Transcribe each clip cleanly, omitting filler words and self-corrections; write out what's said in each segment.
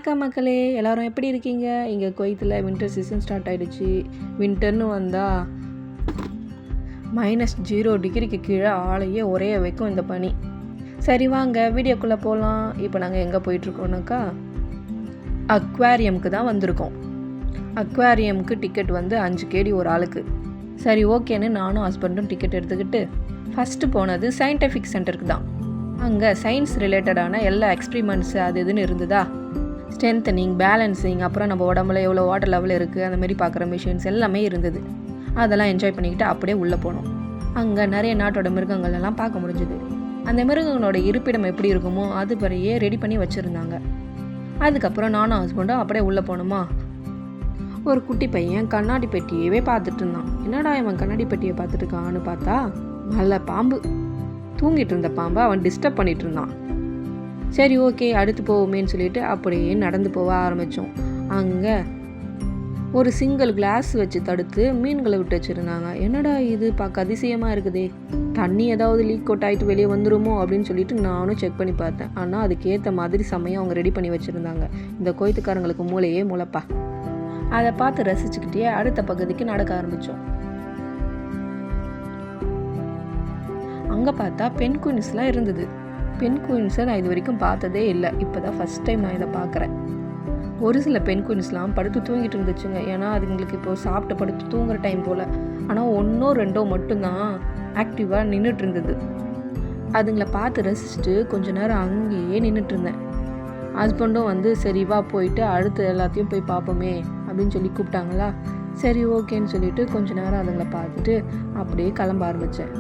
வணக்கம் மக்களே, எல்லோரும் எப்படி இருக்கீங்க? இங்கே குவைத்தில் வின்டர் சீசன் ஸ்டார்ட் ஆகிடுச்சு. வின்டர்னு வந்தால் -0 கீழே ஆளையே உரைய வைக்கும் இந்த பனி. சரி வாங்க வீடியோக்குள்ளே போகலாம். இப்போ நாங்கள் எங்கே போயிட்டுருக்கோம்னாக்கா அக்வாரியமுக்கு தான் வந்திருக்கோம். அக்வாரியமுக்கு டிக்கெட் வந்து 5 KD ஒரு ஆளுக்கு. சரி ஓகேன்னு நானும் ஹஸ்பண்டும் டிக்கெட் எடுத்துக்கிட்டு ஃபஸ்ட்டு போனது சயின்டிஃபிக் சென்டருக்கு தான். அங்கே சயின்ஸ் ரிலேட்டடான எல்லா எக்ஸ்பிரிமெண்ட்ஸு அது இதுன்னு இருந்ததா, ஸ்ட்ரென்த்தனிங், பேலன்ஸிங், அப்புறம் நம்ம உடம்புல எவ்வளோ வாட்டர் லெவல் இருக்குது அந்த மாதிரி பார்க்குற மிஷின்ஸ் எல்லாமே இருந்தது. அதெல்லாம் என்ஜாய் பண்ணிக்கிட்டு அப்படியே உள்ளே போனோம். அங்கே நிறைய நாட்டோட மிருகங்கள் எல்லாம் பார்க்க முடிஞ்சுது. அந்த மிருகங்களோட இருப்பிடம் எப்படி இருக்குமோ அது மாதிரியே ரெடி பண்ணி வச்சுருந்தாங்க. அதுக்கப்புறம் நானும் ஹஸ்பண்டும் அப்படியே உள்ளே போனோமா, ஒரு குட்டி பையன் கண்ணாடி பெட்டியவே பார்த்துட்டு இருந்தான். என்னடா இவன் கண்ணாடி பெட்டியை பார்த்துட்டு இருக்கான்னு பார்த்தா நல்ல பாம்பு, தூங்கிட்டு இருந்த பாம்பை அவன் டிஸ்டர்ப் பண்ணிட்டு இருந்தான். சரி ஓகே அடுத்து போவோமேன்னு சொல்லிட்டு அப்படியே நடந்து போக ஆரம்பித்தோம். அங்கே ஒரு சிங்கிள் கிளாஸ் வச்சு தடுத்து மீன்களை விட்டு வச்சுருந்தாங்க. என்னடா இது பார்க்க அதிசயமாக இருக்குதே, தண்ணி ஏதாவது லீக் அவுட் ஆகிட்டு வெளியே வந்துருமோ அப்படின்னு சொல்லிட்டு நானும் செக் பண்ணி பார்த்தேன். ஆனால் அதுக்கேற்ற மாதிரி சமயம் அவங்க ரெடி பண்ணி வச்சுருந்தாங்க. இந்த கோயத்துக்காரங்களுக்கு மூளையே மூளைப்பா. அதை பார்த்து ரசிச்சுக்கிட்டே அடுத்த பகுதிக்கு நடக்க ஆரம்பித்தோம். அங்கே பார்த்தா பெண் குயின்ஸ்லாம் இருந்தது. பெண் குயின்ஸை நான் இது வரைக்கும் பார்த்ததே இல்லை. இப்போ தான் ஃபஸ்ட் டைம் நான் இதை பார்க்குறேன். ஒரு சில பெண் குயின்ஸ்லாம் படுத்து தூங்கிட்டு இருந்துச்சுங்க. ஏன்னா அதுங்களுக்கு இப்போ சாப்பிட்டு படுத்து தூங்குற டைம் போல். ஆனால் 1 or 2 மட்டும்தான் ஆக்டிவாக நின்றுட்டு இருந்தது. அதுங்களை பார்த்து ரசிச்சுட்டு கொஞ்ச நேரம் அங்கேயே நின்றுட்டு இருந்தேன். ஹஸ்பண்டும் வந்து சரி வா போயிட்டு அடுத்து எல்லாத்தையும் போய் பார்ப்போமே அப்படின்னு சொல்லி கூப்பிட்டாங்களா. சரி ஓகேன்னு சொல்லிட்டு கொஞ்ச நேரம் அதுங்களை பார்த்துட்டு அப்படியே கிளம்ப ஆரம்பித்தேன்.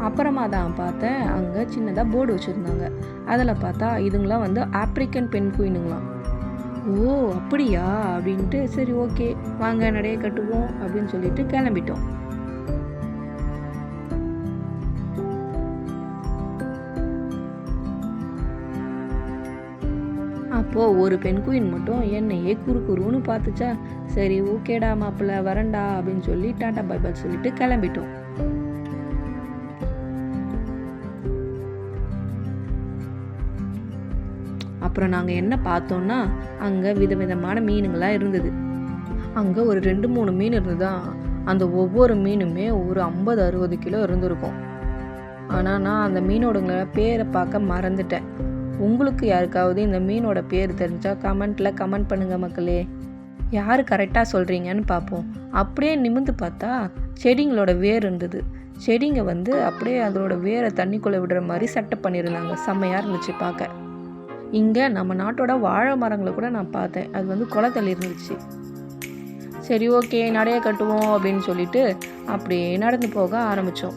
அப்புறமா தான் பார்த்தேன் அங்கே சின்னதாக போர்டு வச்சுருந்தாங்க. அதில் பார்த்தா இதுங்களாம் வந்து ஆப்ரிக்கன் பெண் குயினுங்களாம். ஓ அப்படியா அப்படின்ட்டு சரி ஓகே வாங்க நடைய கட்டுவோம் அப்படின்னு சொல்லிட்டு கிளம்பிட்டோம். அப்போது ஒரு பெண் குயின் மட்டும் என்னையே குறுன்னு பார்த்துச்சா. சரி ஓகேடா மாப்பிள்ள வரண்டா அப்படின்னு சொல்லி டாட்டா பை பை சொல்லிட்டு கிளம்பிட்டோம். அப்புறம் நாங்கள் என்ன பார்த்தோன்னா அங்கே விதவிதமான மீனுங்களாக இருந்தது. அங்கே ஒரு 2-3 மீன் இருந்ததா. அந்த ஒவ்வொரு மீனுமே ஒரு 50-60 கிலோ இருந்திருக்கும். ஆனால் நான் அந்த மீனோட பேரை பார்க்க மறந்துட்டேன். உங்களுக்கு யாருக்காவது இந்த மீனோட பேர் தெரிஞ்சால் கமெண்ட்டில் கமெண்ட் பண்ணுங்கள் மக்களே. யார் கரெக்டாக சொல்கிறீங்கன்னு பார்ப்போம். அப்படியே நிமிர்ந்து பார்த்தா செடிங்களோட வேர் இருந்தது. செடிங்க வந்து அப்படியே அதோட வேரை தண்ணிக்குள்ளே விடுற மாதிரி செட்டப் பண்ணியிருந்தாங்க. செம்மையாக இருந்துச்சு பார்க்க. இங்கே நம்ம நாட்டோட வாழை மரங்களை கூட நான் பார்த்தேன். அது வந்து குளத்தள்ளி இருந்துச்சு. சரி ஓகே நடைய கட்டுவோம் அப்படின்னு சொல்லிட்டு அப்படியே நடந்து போக ஆரம்பித்தோம்.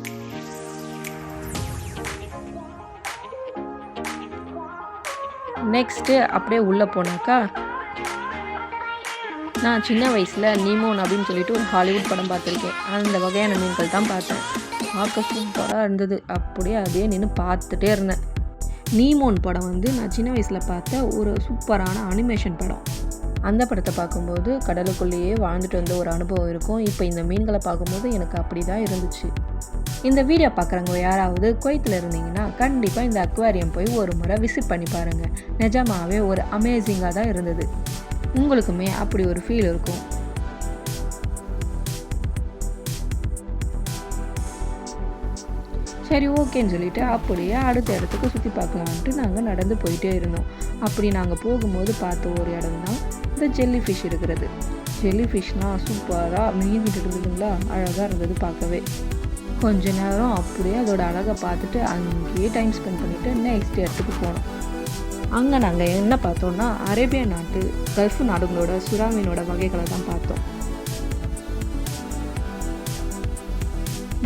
நெக்ஸ்ட்டு அப்படியே உள்ளே போனாக்கா, நான் சின்ன வயசில் நீமோன் அப்படின்னு சொல்லிட்டு ஒரு ஹாலிவுட் படம் பார்த்துருக்கேன். அந்த வகையான மீன்கள் தான் பார்த்தேன். பார்க்க சூப்பராக இருந்தது. அப்படியே அதே நின்று பார்த்துட்டே இருந்தேன். நீமோன் படம் வந்து நான் சின்ன வயசில் பார்த்த ஒரு சூப்பரான அனிமேஷன் படம். அந்த படத்தை பார்க்கும்போது கடலுக்குள்ளேயே வாழ்ந்துட்டு வந்த ஒரு அனுபவம் இருக்கும். இப்போ இந்த மீன்களை பார்க்கும்போது எனக்கு அப்படி தான் இருந்துச்சு. இந்த வீடியோ பார்க்குறவங்க யாராவது குவைத்தில் இருந்தீங்கன்னா கண்டிப்பாக இந்த அக்வாரியம் போய் ஒரு முறை விசிட் பண்ணி பாருங்கள். நிஜமாகவே ஒரு அமேசிங்காக தான் இருந்தது. உங்களுக்குமே அப்படி ஒரு ஃபீல் இருக்கும். சரி ஓகேன்னு சொல்லிவிட்டு அப்படியே அடுத்த இடத்துக்கு சுற்றி பார்க்கலான்ட்டு நாங்கள் நடந்து போயிட்டே இருந்தோம். அப்படி நாங்கள் போகும்போது பார்த்த ஒரு இடம் தான் இந்த ஜெல்லி ஃபிஷ் இருக்கிறது. ஜெல்லி ஃபிஷ்னால் சூப்பராக மீன்கிட்டு இருந்ததுங்களா, அழகாக இருந்தது பார்க்கவே. கொஞ்ச நேரம் அப்படியே அதோட அழகை பார்த்துட்டு அங்கேயே டைம் ஸ்பெண்ட் பண்ணிவிட்டு நெக்ஸ்ட் இடத்துக்கு போனோம். அங்கே நாங்கள் என்ன பார்த்தோன்னா அரேபியா நாட்டு கல்ஃப் நாடுகளோட சுறா மீனோட வகைகளை தான் பார்த்தோம்.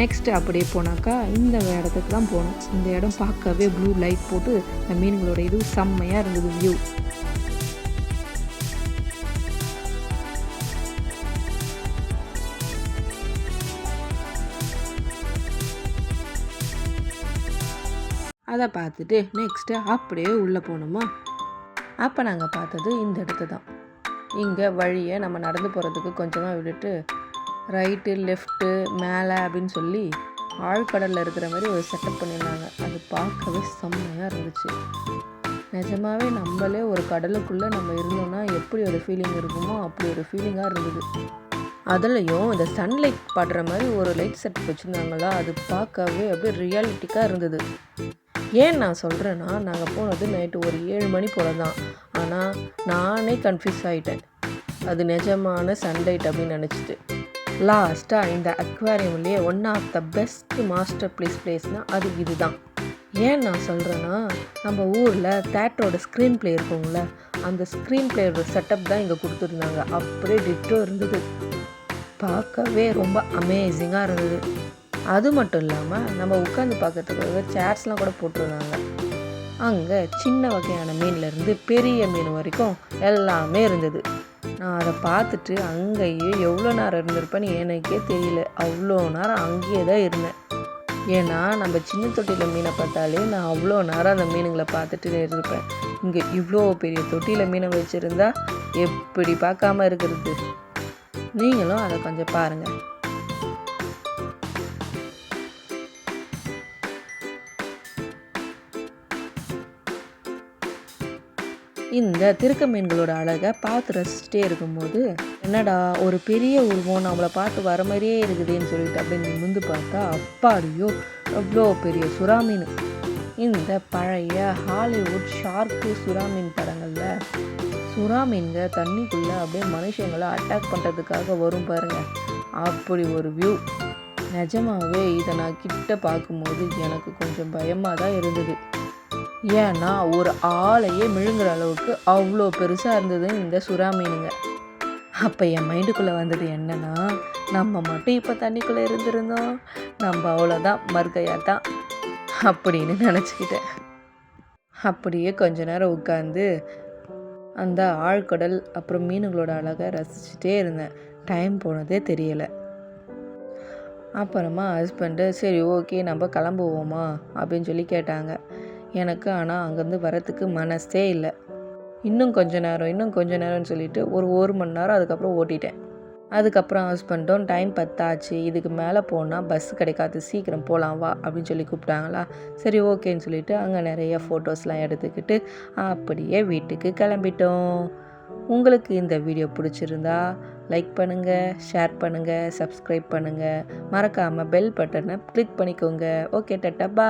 நெக்ஸ்ட்டு அப்படியே போனாக்கா இந்த இடத்துக்கு தான் போனோம். இந்த இடம் பார்க்கவே ப்ளூ லைட் போட்டு இந்த மீன்களோட இது செம்மையாக இருந்தது வியூ. அதை பார்த்துட்டு நெக்ஸ்ட்டு அப்படியே உள்ளே போனோமா. அப்போ நாங்கள் பார்த்தது இந்த இடத்த தான். இங்கே வழியை நம்ம நடந்து போகிறதுக்கு கொஞ்சம் தான் விட்டுட்டு ரைட்டு லெஃப்ட்டு மேலே அப்படின்னு சொல்லி ஆழ்கடலில் இருக்கிற மாதிரி ஒரு செட்டப் பண்ணியிருந்தாங்க. அது பார்க்கவே செம்மையாக இருந்துச்சு. நிஜமாவே நம்மளே ஒரு கடலுக்குள்ளே நம்ம இருந்தோம்னா எப்படி ஒரு ஃபீலிங் இருக்குமோ அப்படி ஒரு ஃபீலிங்காக இருந்தது. அதுலேயும் இந்த சன்லைட் படுற மாதிரி ஒரு லைட் செட் வச்சுருந்தாங்களா, அது பார்க்கவே அப்படியே ரியாலிட்டிக்காக இருந்தது. ஏன் நான் சொல்கிறேன்னா, நாங்கள் போனது நைட்டு ஒரு 7 மணி போல் தான். ஆனால் நானே கன்ஃபியூஸ் ஆகிட்டேன், அது நிஜமான சன்லைட் அப்படின்னு நினச்சிட்டு. லாஸ்ட்டாக இந்த அக்வாரியம்லேயே one of the best master பிளேஸ்னால் அது இதுதான். ஏன் நான் சொல்கிறேன்னா, நம்ம ஊரில் தேட்டரோட ஸ்க்ரீன் ப்ளே இருக்குங்கள, அந்த ஸ்க்ரீன் ப்ளேயோட செட்டப் தான் இங்கே கொடுத்துருந்தாங்க. அப்படியே டிட்டோ இருந்தது. பார்க்கவே ரொம்ப அமேசிங்காக இருந்தது. அது மட்டும் இல்லாமல் நம்ம உட்காந்து பார்க்கறதுக்காக சேர்ஸ்லாம் கூட போட்டிருந்தாங்க. அங்கே சின்ன வகையான மீன்லேருந்து பெரிய மீன் வரைக்கும் எல்லாமே இருந்தது. நான் அதை பார்த்துட்டு அங்கேயே எவ்வளோ நேரம் இருந்திருப்பேன்னு எனக்கே தெரியல. அவ்வளோ நேரம் அங்கேயே தான் இருந்தேன். ஏன்னா நம்ம சின்ன தொட்டியில் மீனை பார்த்தாலே நான் அவ்வளோ நேரம் அந்த மீனுங்களை பார்த்துட்டு இருப்பேன். இங்கே இவ்வளோ பெரிய தொட்டியில் மீனை வச்சுருந்தா எப்படி பார்க்காம இருக்கிறது? நீங்களும் அதை கொஞ்சம் பாருங்கள். இந்த திருக்க மீன்களோட அழகை பார்த்து ரசிச்சுட்டே இருக்கும்போது, என்னடா ஒரு பெரிய உருவம் நம்மளை பார்த்து வர மாதிரியே இருக்குதுன்னு சொல்லிட்டு அப்படின்னு நிமிர்ந்து பார்த்தா, அப்பாடியோ அவ்வளோ பெரிய சுறா மீன். இந்த பழைய ஹாலிவுட் ஷார்க்கு சுறா மீன் படங்களில் சுறா மீன்க தண்ணிக்குள்ளே அப்படியே மனுஷங்களை அட்டாக் பண்ணுறதுக்காக வரும் பாருங்க, அப்படி ஒரு வியூ. நிஜமாவே இதை நான் கிட்ட பார்க்கும்போது எனக்கு கொஞ்சம் பயமாக தான் இருந்தது. ஏன்னா ஒரு ஆளையே விழுங்குற அளவுக்கு அவ்வளோ பெருசாக இருந்தது இந்த சுறா மீனுங்க. அப்போ என் மைண்டுக்குள்ளே வந்தது என்னன்னா, நம்ம மட்டும் இப்போ தண்ணிக்குள்ளே இருந்திருந்தோம், நம்ம அவ்வளோதான் மறுக்கையாக தான் அப்படின்னு நினச்சிக்கிட்டேன். அப்படியே கொஞ்ச நேரம் உட்காந்து அந்த ஆழ்கடல் அப்புறம் மீனுங்களோட அழகை ரசிச்சுட்டே இருந்தேன். டைம் போனதே தெரியலை. அப்புறமா ஹஸ்பண்டு சரி ஓகே நம்ம கிளம்புவோமா அப்படின்னு சொல்லி கேட்டாங்க. எனக்கு ஆனால் அங்கேருந்து வரத்துக்கு மனசே இல்லை. இன்னும் கொஞ்ச நேரம்னு சொல்லிட்டு ஒரு மணி நேரம் அதுக்கப்புறம் ஓட்டிட்டேன். அதுக்கப்புறம் ஹஸ்பண்டும் டைம் 10 ஆச்சு, இதுக்கு மேலே போனால் பஸ் கிடைக்காது, சீக்கிரம் போகலாம் வா அப்படின்னு சொல்லி கூப்பிட்டாங்களா. சரி ஓகேன்னு சொல்லிவிட்டு அங்கே நிறைய ஃபோட்டோஸ்லாம் எடுத்துக்கிட்டு அப்படியே வீட்டுக்கு கிளம்பிட்டோம். உங்களுக்கு இந்த வீடியோ பிடிச்சிருந்தா லைக் பண்ணுங்கள், ஷேர் பண்ணுங்கள், சப்ஸ்கிரைப் பண்ணுங்கள், மறக்காமல் பெல் பட்டனை கிளிக் பண்ணிக்கோங்க. Okay, tata, by.